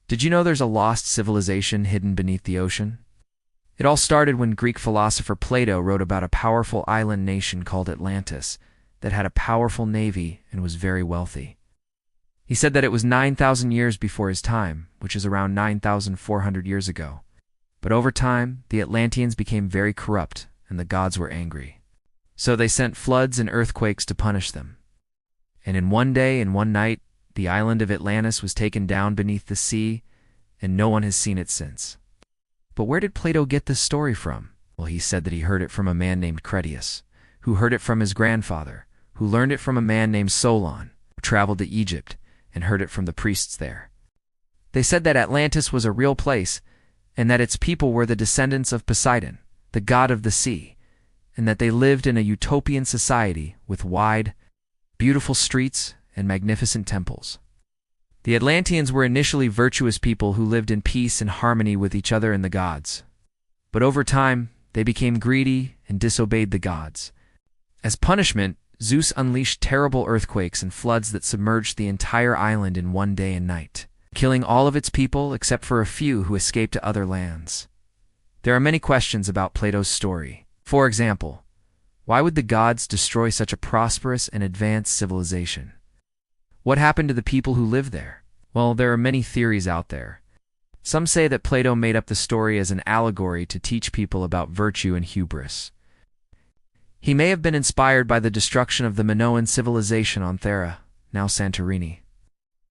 Did you know there's a lost civilization hidden beneath the ocean? It all started when Greek philosopher Plato wrote about a powerful island nation called Atlantis that had a powerful navy and was very wealthy. He said that it was 9,000 years before his time, which is around 9,400 years ago. But over time, the Atlanteans became very corrupt, and the gods were angry. So they sent floods and earthquakes to punish them. And in one day and one night, the island of Atlantis was taken down beneath the sea, and no one has seen it since. But where did Plato get this story from? Well, he said that he heard it from a man named Critias, who heard it from his grandfather, who learned it from a man named Solon, who traveled to Egypt and heard it from the priests there. They said that Atlantis was a real place, and that its people were the descendants of Poseidon, the god of the sea, and that they lived in a utopian society with wide, beautiful streets and magnificent temples. The Atlanteans were initially virtuous people who lived in peace and harmony with each other and the gods. But over time, they became greedy and disobeyed the gods. As punishment, Zeus unleashed terrible earthquakes and floods that submerged the entire island in one day and night, killing all of its people except for a few who escaped to other lands. There are many questions about Plato's story. For example, why would the gods destroy such a prosperous and advanced civilization? What happened to the people who lived there? Well, there are many theories out there. Some say that Plato made up the story as an allegory to teach people about virtue and hubris. He may have been inspired by the destruction of the Minoan civilization on Thera, now Santorini,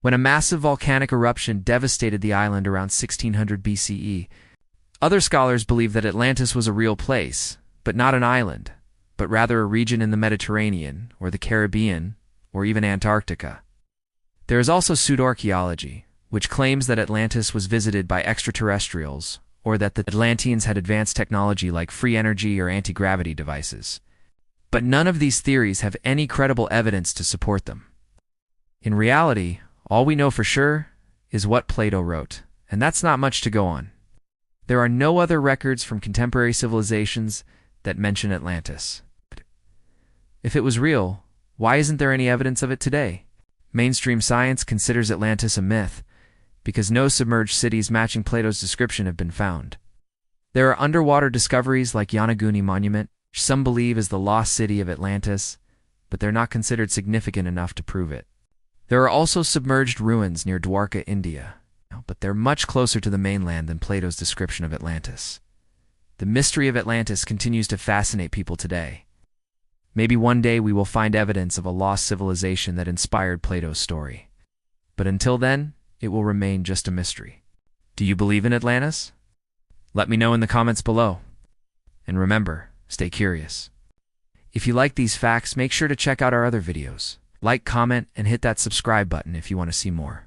when a massive volcanic eruption devastated the island around 1600 BCE. Other scholars believe that Atlantis was a real place, but not an island, but rather a region in the Mediterranean, or the Caribbean, or even Antarctica. There is also pseudo-archaeology, which claims that Atlantis was visited by extraterrestrials, or that the Atlanteans had advanced technology like free energy or anti-gravity devices. But none of these theories have any credible evidence to support them. In reality, all we know for sure is what Plato wrote, and that's not much to go on. There are no other records from contemporary civilizations that mention Atlantis. If it was real, why isn't there any evidence of it today? Mainstream science considers Atlantis a myth because no submerged cities matching Plato's description have been found. There are underwater discoveries like Yanaguni Monument, which some believe is the lost city of Atlantis, but they're not considered significant enough to prove it. There are also submerged ruins near Dwarka, India, but they're much closer to the mainland than Plato's description of Atlantis. The mystery of Atlantis continues to fascinate people today. Maybe one day we will find evidence of a lost civilization that inspired Plato's story. But until then, it will remain just a mystery. Do you believe in Atlantis? Let me know in the comments below. And remember, stay curious. If you like these facts, make sure to check out our other videos. Like, comment, and hit that subscribe button if you want to see more.